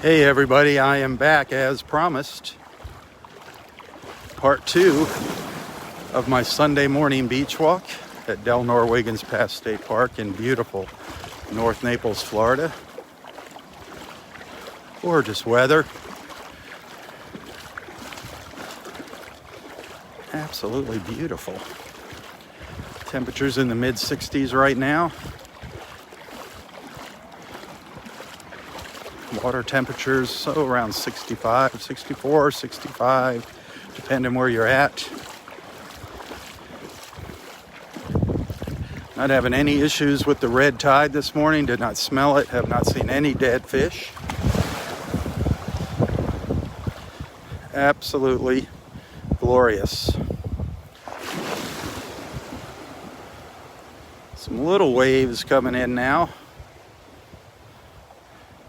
Hey everybody, I am back as promised. Part 2 of my Sunday morning beach walk at Delnor-Wiggins Pass State Park in beautiful North Naples, Florida. Gorgeous weather. Absolutely beautiful. Temperatures in the mid 60s right now. Water temperatures, so around 65, 64, 65, depending where you're at. Not having any issues with the red tide this morning. Did not smell it. Have not seen any dead fish. Absolutely glorious. Some little waves coming in now.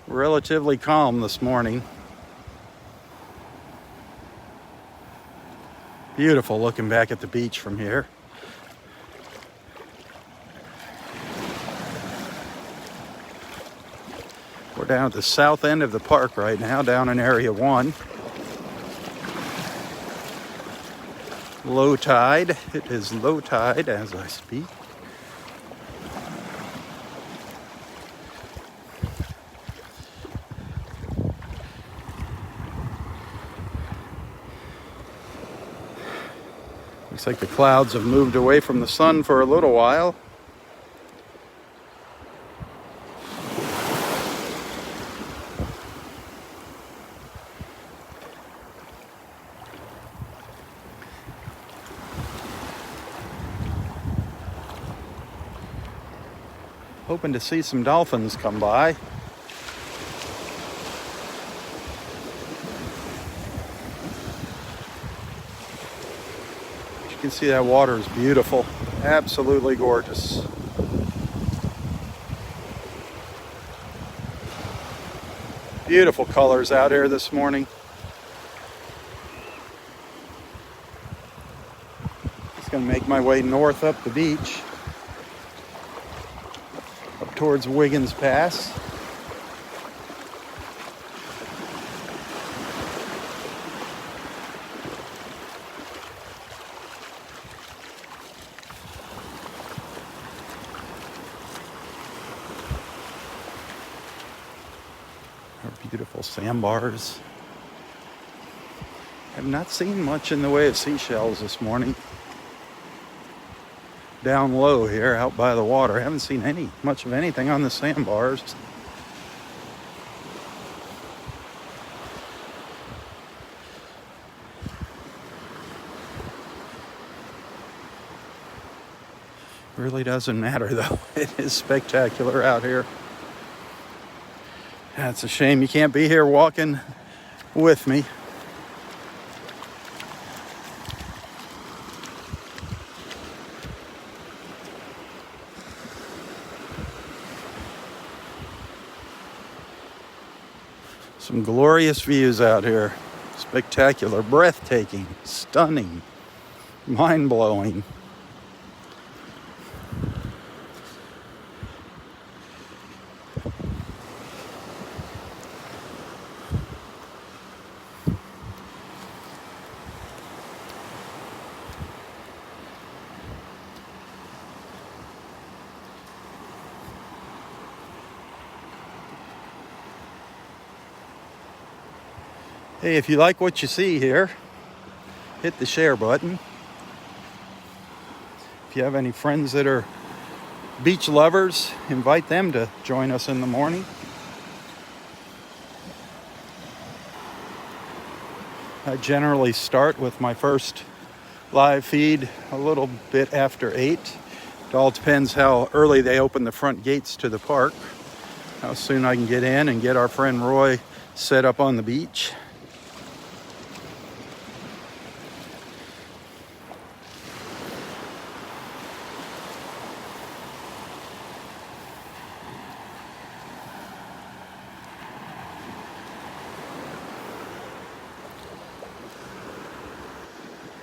Relatively calm this morning. Beautiful looking back at the beach from here. We're down at the south end of the park right now, down in Area 1. Low tide. It is low tide as I speak. Looks like the clouds have moved away from the sun for a little while. Hoping to see some dolphins come by. You can see that water is beautiful, absolutely gorgeous. Beautiful colors out here this morning. Just gonna make my way north up the beach, up towards Wiggins Pass. Beautiful sandbars. Have not seen much in the way of seashells this morning. Down low here, out by the water. Haven't seen much of anything on the sandbars. Really doesn't matter though. It is spectacular out here. It's a shame you can't be here walking with me. Some glorious views out here. Spectacular, breathtaking, stunning, mind-blowing. Hey, if you like what you see here, hit the share button. If you have any friends that are beach lovers, invite them to join us in the morning. I generally start with my first live feed a little bit after 8. It all depends how early they open the front gates to the park, how soon I can get in and get our friend Roy set up on the beach.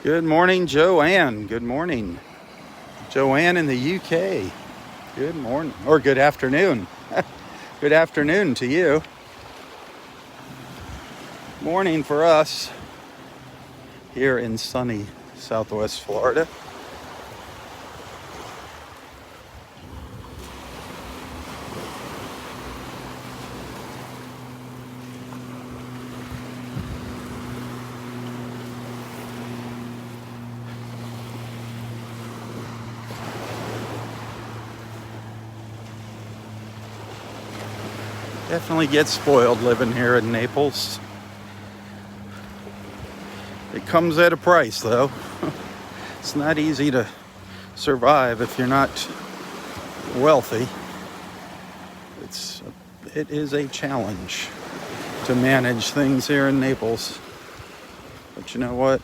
Good morning, Joanne. Good morning. Joanne in the UK. Good morning, or good afternoon. Good afternoon to you. Morning for us here in sunny Southwest Florida. Definitely get spoiled living here in Naples. It comes at a price, though. It's not easy to survive if you're not wealthy. It is a challenge to manage things here in Naples. But you know what?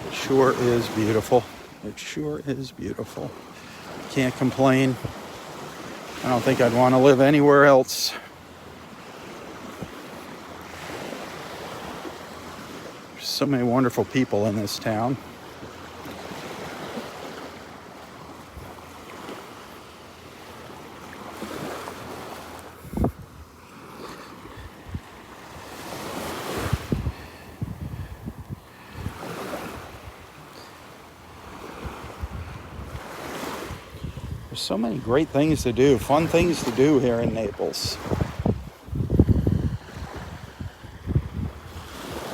It sure is beautiful. It sure is beautiful. Can't complain. I don't think I'd want to live anywhere else. There's so many wonderful people in this town. There's so many great things to do, fun things to do here in Naples.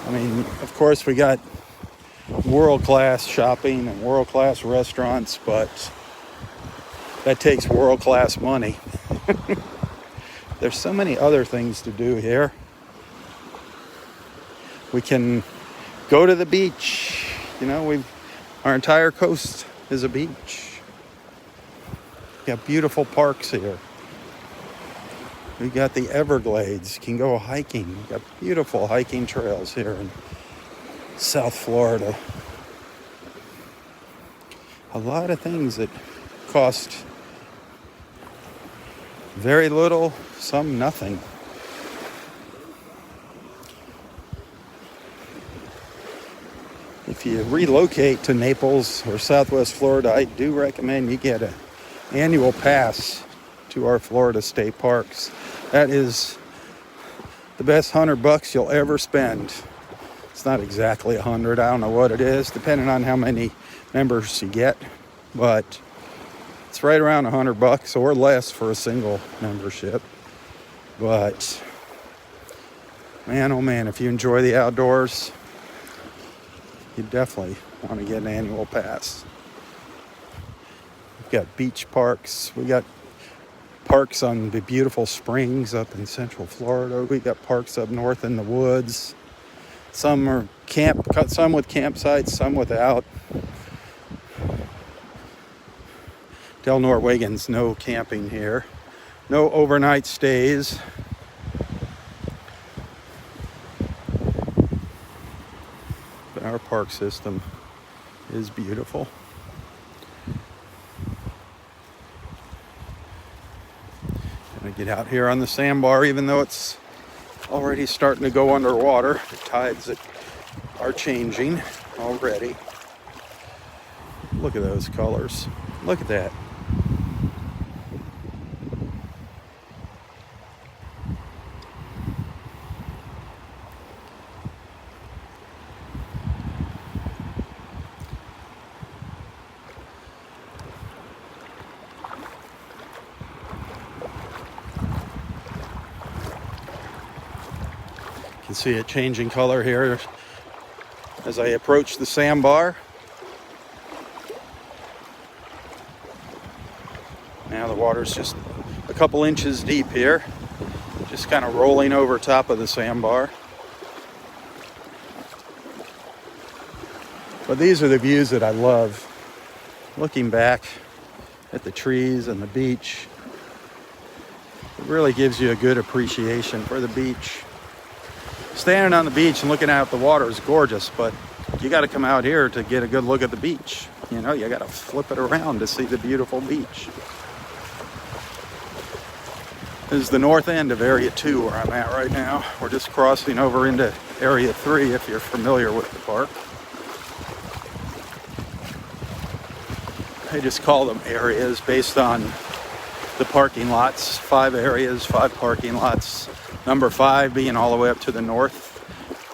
I mean, of course, we got world-class shopping and world-class restaurants, but that takes world-class money. There's so many other things to do here. We can go to the beach. You know, our entire coast is a beach. We got beautiful parks here. We got the Everglades. You can go hiking. We got beautiful hiking trails here in South Florida. A lot of things that cost very little, some nothing. If you relocate to Naples or Southwest Florida, I do recommend you get an annual pass to our Florida state parks. That is the best $100 you'll ever spend. It's not exactly 100. I don't know what it is, depending on how many members you get, but it's right around $100 or less for a single membership. But man, oh man, if you enjoy the outdoors, you definitely want to get an annual pass. We've got beach parks. We got parks on the beautiful springs up in Central Florida. We got parks up north in the woods. Some are some with campsites, some without. Delnor-Wiggins, no camping here. No overnight stays. But our park system is beautiful. Gonna get out here on the sandbar, even though it's already starting to go underwater. The tides are changing already. Look at those colors. Look at that. You can see it changing color here as I approach the sandbar. Now the water's just a couple inches deep here, just kind of rolling over top of the sandbar. But these are the views that I love. Looking back at the trees and the beach, it really gives you a good appreciation for the beach. Standing on the beach and looking out at the water is gorgeous, but you got to come out here to get a good look at the beach. You know, you got to flip it around to see the beautiful beach. This is the north end of Area 2 where I'm at right now. We're just crossing over into Area 3 if you're familiar with the park. I just call them areas based on the parking lots. 5 areas, 5 parking lots Number 5 being all the way up to the north.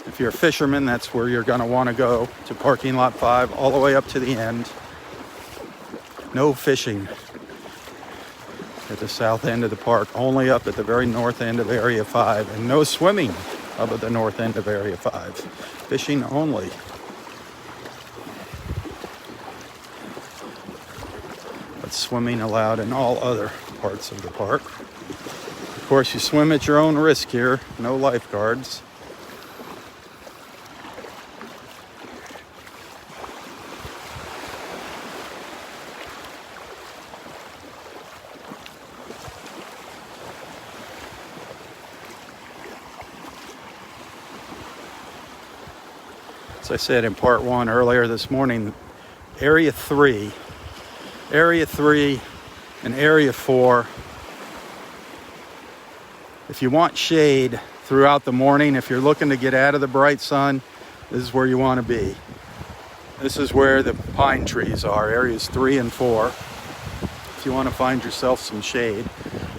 If you're a fisherman, that's where you're going to want to go, to parking lot 5, all the way up to the end. No fishing at the south end of the park, only up at the very north end of Area 5, and no swimming up at the north end of Area 5. Fishing only. But swimming allowed in all other parts of the park. Of course, you swim at your own risk here, no lifeguards. As I said in part 1 earlier this morning, Area 3 and Area 4, if you want shade throughout the morning, if you're looking to get out of the bright sun, this is where you want to be. This is where the pine trees are, Areas 3 and 4, if you want to find yourself some shade.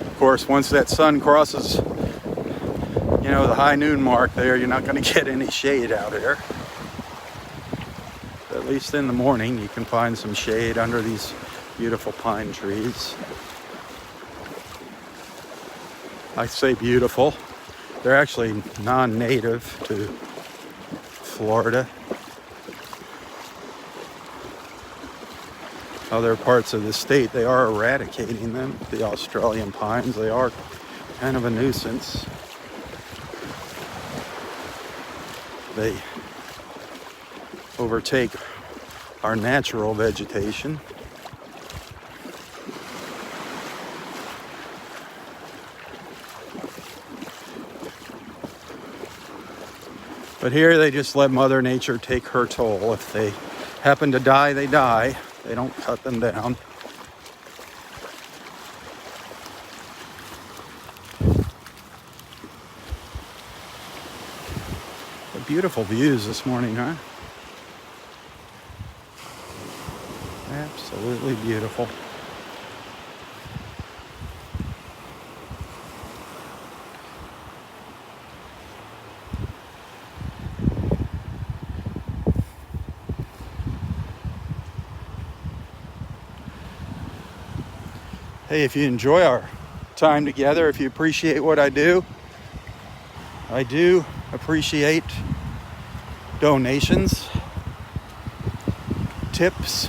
Of course, once that sun crosses, the high noon mark there, you're not going to get any shade out here. At least in the morning, you can find some shade under these beautiful pine trees. I say beautiful. They're actually non-native to Florida. Other parts of the state, they are eradicating them. The Australian pines, they are kind of a nuisance. They overtake our natural vegetation. But here they just let Mother Nature take her toll. If they happen to die, they die. They don't cut them down. The beautiful views this morning, huh? Absolutely beautiful. Hey, if you enjoy our time together, if you appreciate what I do appreciate donations, tips.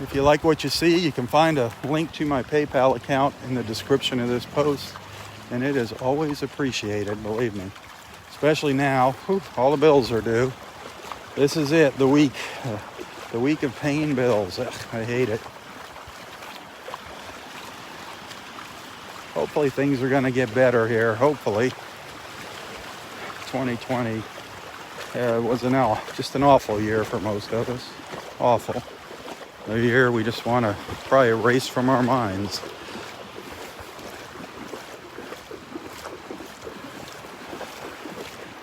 If you like what you see, you can find a link to my PayPal account in the description of this post, and it is always appreciated, believe me. Especially now, all the bills are due. This is it, the week of paying bills. Ugh, I hate it. Hopefully things are going to get better here. Hopefully. 2020 was just an awful year for most of us. Awful. A year we just want to probably erase from our minds.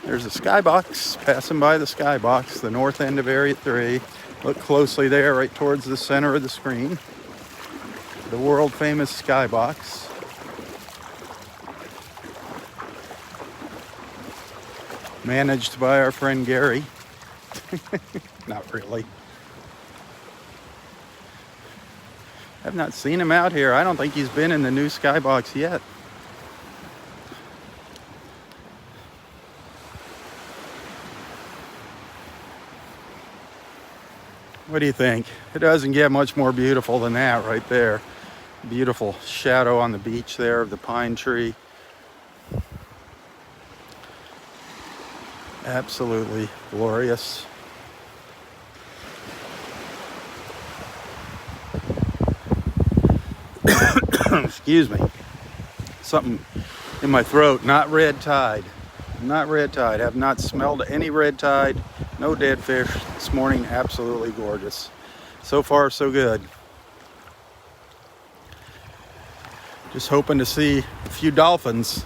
There's a skybox, passing by the skybox, the north end of Area 3. Look closely there, right towards the center of the screen. The world famous skybox. Managed by our friend Gary. Not really. I've not seen him out here. I don't think he's been in the new skybox yet. What do you think? It doesn't get much more beautiful than that right there. Beautiful shadow on the beach there of the pine tree. Absolutely glorious. Excuse me. Something in my throat. Not red tide. Not red tide. Have not smelled any red tide. No dead fish this morning. Absolutely gorgeous. So far, so good. Just hoping to see a few dolphins.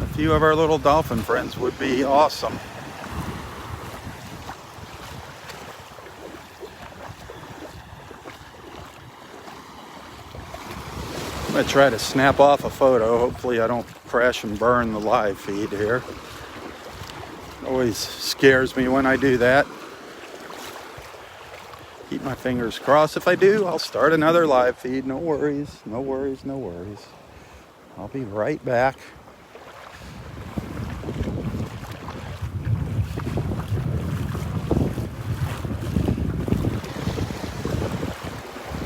A few of our little dolphin friends would be awesome. I'm gonna try to snap off a photo. Hopefully I don't crash and burn the live feed here. Always scares me when I do that. Keep my fingers crossed. If I do, I'll start another live feed. No worries, no worries, no worries. I'll be right back.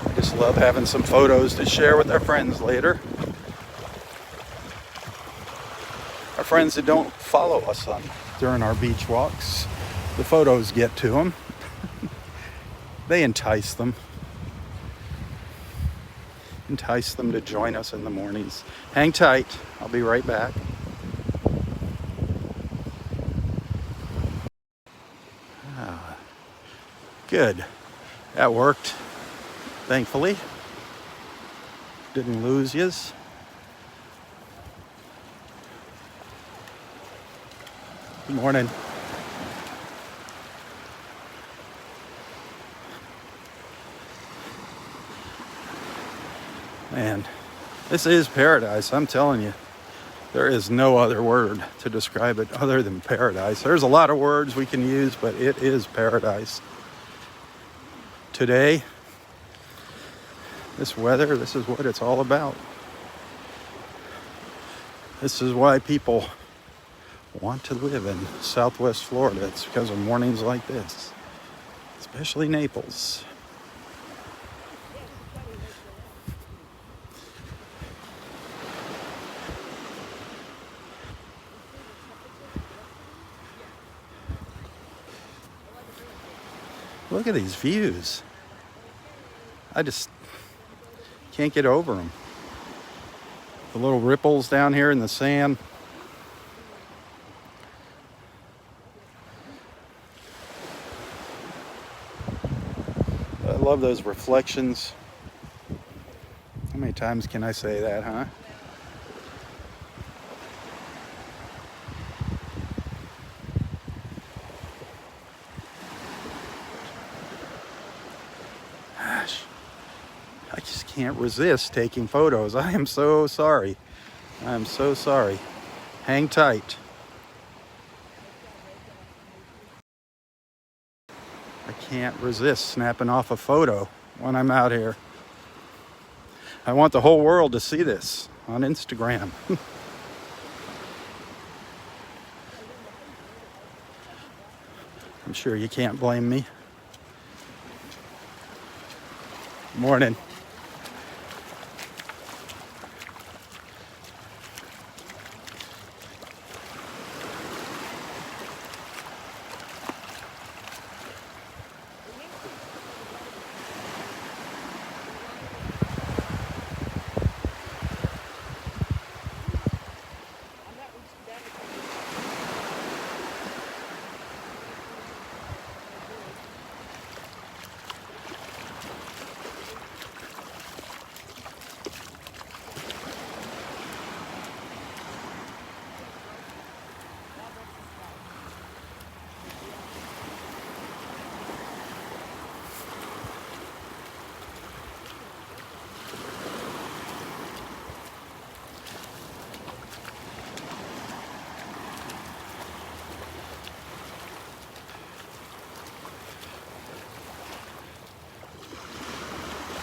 I just love having some photos to share with our friends later. Our friends that don't follow us during our beach walks, the photos get to them. They entice them. Entice them to join us in the mornings. Hang tight. I'll be right back. Good. That worked. Thankfully. Didn't lose yous. Good morning. Man, this is paradise, I'm telling you. There is no other word to describe it other than paradise. There's a lot of words we can use, but it is paradise. Today, this weather, this is what it's all about. This is why people want to live in Southwest Florida. It's because of mornings like this, especially Naples. Look at these views. I just can't get over them. The little ripples down here in the sand. I love those reflections. How many times can I say that, huh? Gosh, I just can't resist taking photos. I am so sorry. I am so sorry. Hang tight. I can't resist snapping off a photo when I'm out here. I want the whole world to see this on Instagram. I'm sure you can't blame me. Morning.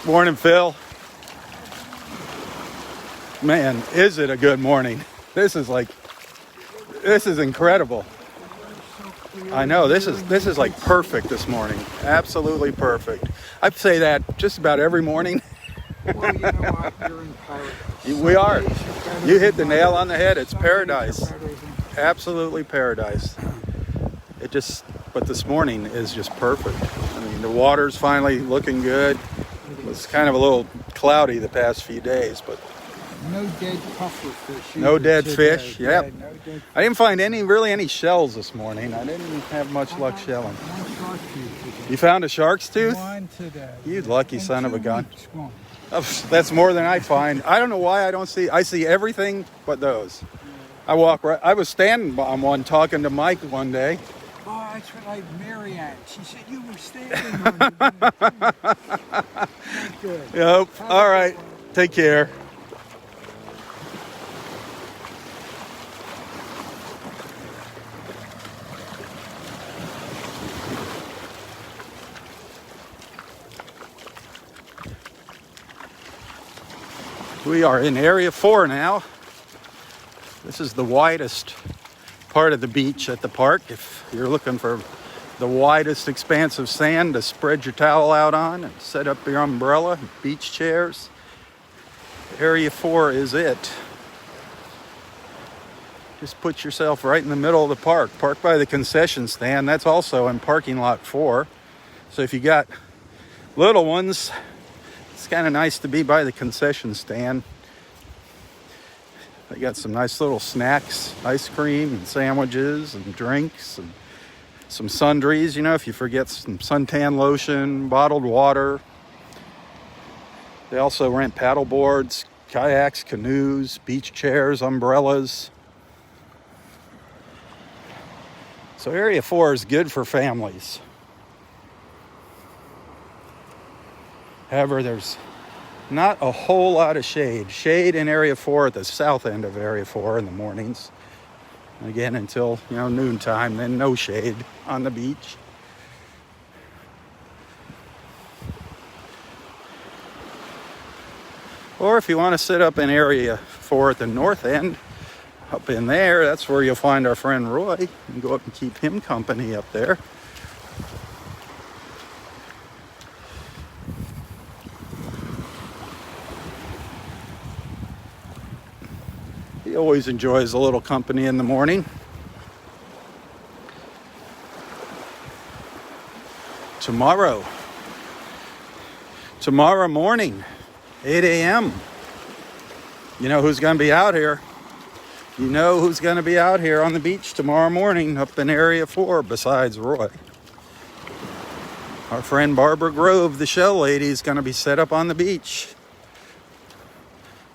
Morning, Phil. Man, is it a good morning. This is incredible. I know, this is like perfect this morning. Absolutely perfect. I say that just about every morning. Well, you know what? You're in paradise. We are. You hit the nail on the head. It's paradise. Absolutely paradise. But this morning is just perfect. I mean, the water's finally looking good. It's kind of a little cloudy the past few days, but no dead puffer fish. No dead fish. Yep. Yeah, no dead I didn't find any shells this morning. I didn't have much luck shelling. One shark tooth today. You found a shark's tooth? One today. You lucky son of a gun. Gone. Oh, that's more than I find. I don't know why I don't see. I see everything but those. I walk right. I was standing on one talking to Mike one day. Oh, that's what I Mary Ann. She said you were standing on it. Good. Yep. All right. Take care. We are in Area 4 now. This is the widest part of the beach at the park. If you're looking for the widest expanse of sand to spread your towel out on and set up your umbrella, beach chairs, Area 4 is it. Just put yourself right in the middle of the park. Park by the concession stand. That's also in parking lot 4. So if you got little ones, it's kind of nice to be by the concession stand. They got some nice little snacks, ice cream and sandwiches and drinks and some sundries, you know, if you forget some suntan lotion, bottled water. They also rent paddle boards, kayaks, canoes, beach chairs, umbrellas. So Area 4 is good for families. However, there's not a whole lot of shade. Shade in Area 4 at the south end of Area 4 in the mornings. Again, until, noontime, then no shade on the beach. Or if you want to sit up in Area 4 at the north end, up in there, that's where you'll find our friend Roy. You can go up and keep him company up there. He always enjoys a little company in the morning. Tomorrow morning, 8 a.m. You know who's going to be out here? You know who's going to be out here on the beach tomorrow morning up in Area 4 besides Roy. Our friend Barbara Grove, the shell lady, is going to be set up on the beach.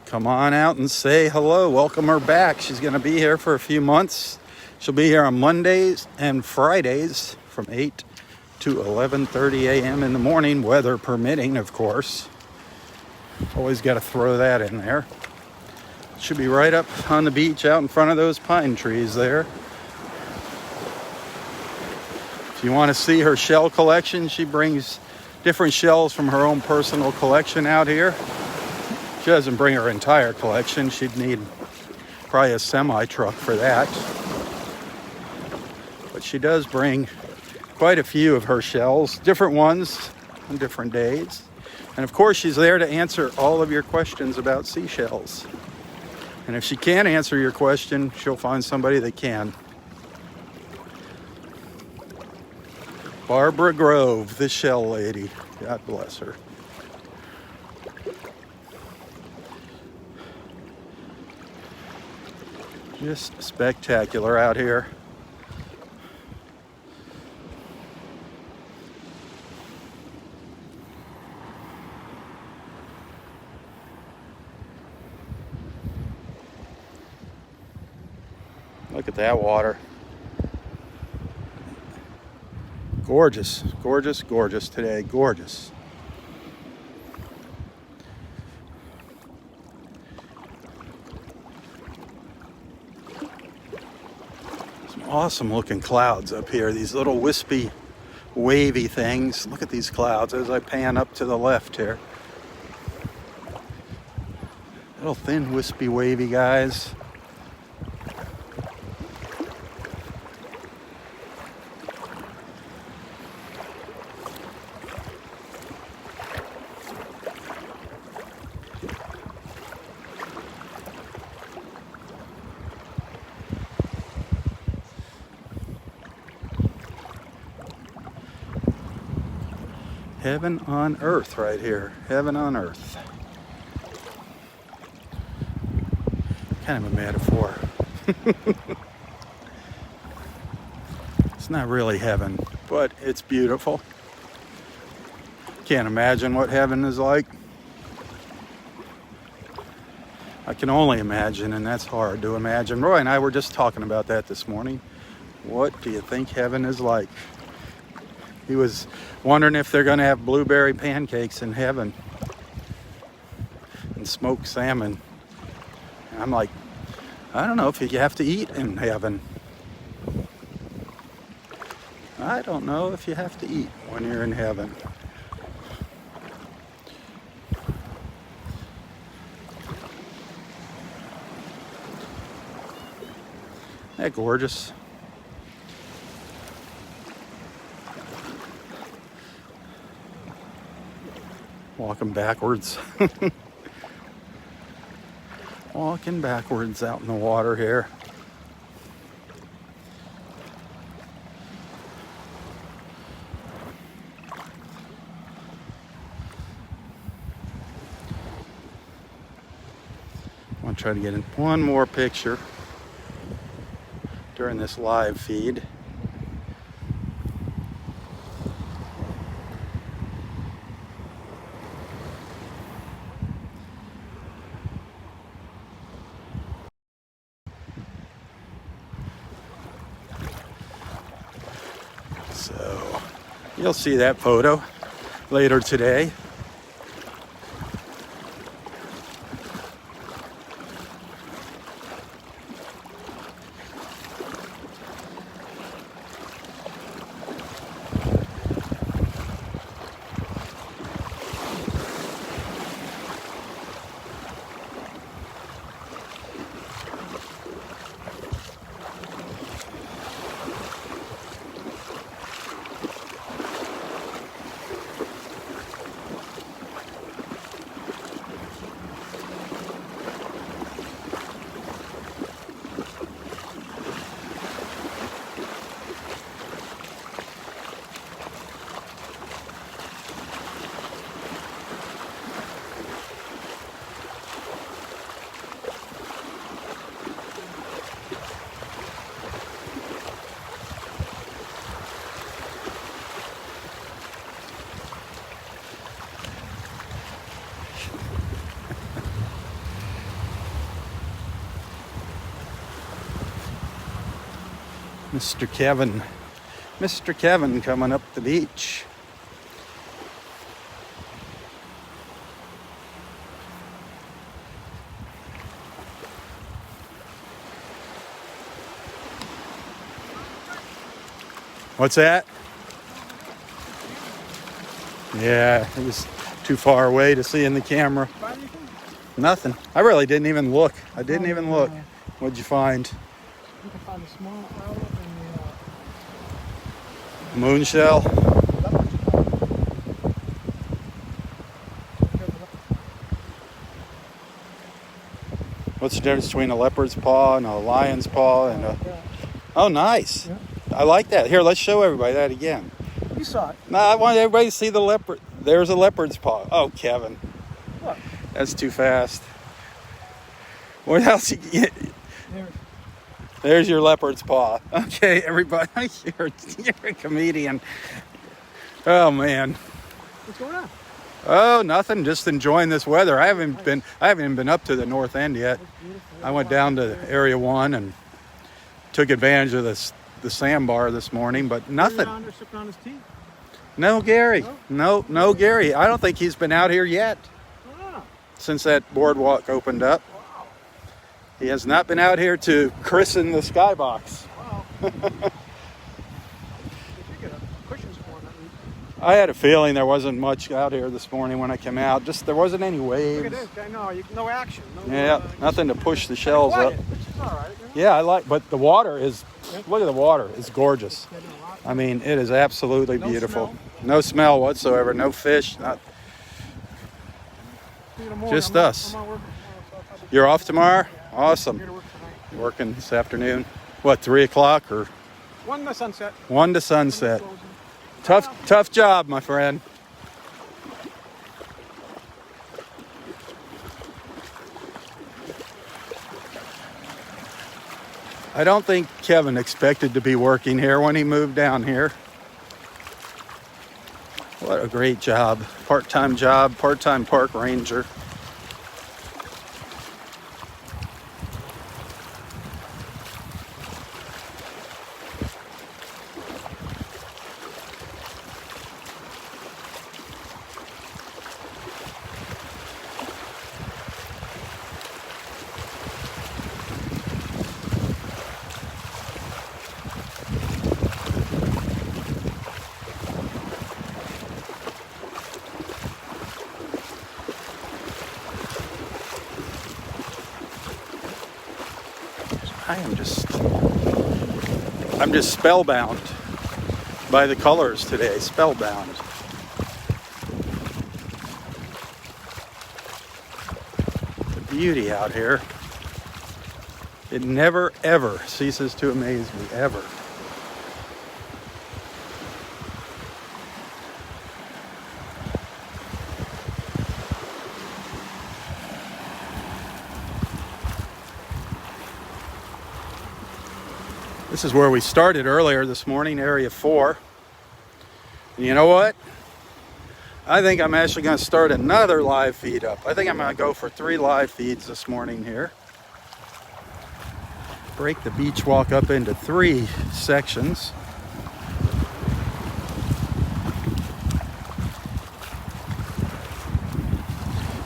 Come on out and say hello. Welcome her back. She's going to be here for a few months. She'll be here on Mondays and Fridays from 8 to 11:30 a.m. in the morning, weather permitting, of course. Always got to throw that in there. Should be right up on the beach out in front of those pine trees there. If you want to see her shell collection, she brings different shells from her own personal collection out here. She doesn't bring her entire collection. She'd need probably a semi-truck for that. But she does bring quite a few of her shells, different ones on different days. And of course, she's there to answer all of your questions about seashells. And if she can't answer your question, she'll find somebody that can. Barbara Grove, the shell lady. God bless her. Just spectacular out here. Look at that water. Gorgeous, gorgeous, gorgeous today. Gorgeous. Some awesome looking clouds up here. These little wispy, wavy things. Look at these clouds as I pan up to the left here. Little thin, wispy, wavy guys. Heaven on earth right here. Heaven on earth. Kind of a metaphor. It's not really heaven, but it's beautiful. Can't imagine what heaven is like. I can only imagine, and that's hard to imagine. Roy and I were just talking about that this morning. What do you think heaven is like? He was wondering if they're going to have blueberry pancakes in heaven and smoked salmon. And I'm like, I don't know if you have to eat in heaven. I don't know if you have to eat when you're in heaven. They're gorgeous. Walking backwards. Walking backwards out in the water here. I want to try to get in one more picture during this live feed. So you'll see that photo later today. Mr. Kevin coming up the beach. What's that? Yeah, it was too far away to see in the camera. Nothing. I really didn't even look. I didn't even look. What'd you find? You can find a small owlet and Moon shell. What's the difference between a leopard's paw and a lion's paw and a... Oh, nice. Yeah. I like that. Here, let's show everybody that again. You saw it. No, I want everybody to see the leopard. There's a leopard's paw. Oh, Kevin. What? That's too fast. What else you get? There. There's your leopard's paw. Okay, everybody, you're a comedian. Oh man. What's going on? Oh, nothing. Just enjoying this weather. I haven't even been up to the north end yet. I went down to Area 1 and took advantage of the sandbar this morning, but nothing. Down there sipping on his tea. No Gary. No Gary. I don't think he's been out here yet since that boardwalk opened up. He has not been out here to christen the skybox. Wow. I had a feeling there wasn't much out here this morning when I came out. Just there wasn't any waves. Look at this. I know. No action. Yeah, nothing to push the shells up. Which is all right. Yeah, but the water is, look at the water. It's gorgeous. I mean, it is absolutely beautiful. Smell. No smell whatsoever. No fish. Just us. You're off tomorrow? Awesome. Working this afternoon. What, 3 o'clock or? 1 to sunset. 1 to sunset. Tough job, my friend. I don't think Kevin expected to be working here when he moved down here. What a great job. Part-time job, part-time park ranger. I am just I'm just spellbound by the colors today, spellbound. The beauty out here. It never, ever ceases to amaze me, ever. This is where we started earlier this morning, Area 4. And you know what? I think I'm actually going to start another live feed up. I think I'm going to go for 3 live feeds this morning here. Break the beach walk up into 3 sections.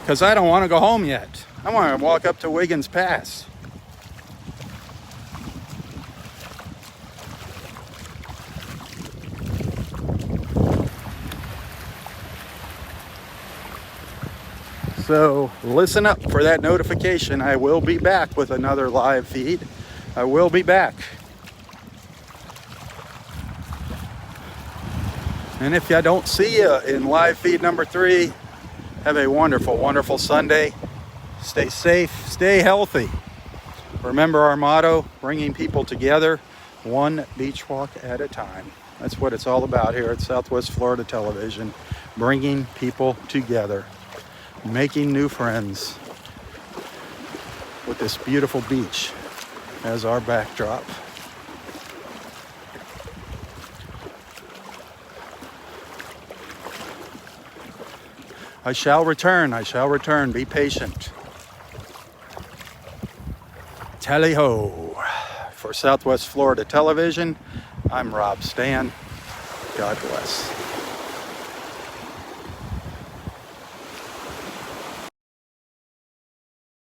Because I don't want to go home yet. I want to walk up to Wiggins Pass. So listen up for that notification. I will be back with another live feed. I will be back. And if I don't see you in live feed number 3, have a wonderful, wonderful Sunday. Stay safe, stay healthy. Remember our motto, bringing people together, one beach walk at a time. That's what it's all about here at Southwest Florida Television. Bringing people together. Making new friends with this beautiful beach as our backdrop. I shall return. Be patient. Tally-ho. For Southwest Florida Television, I'm Robb Stan. God bless.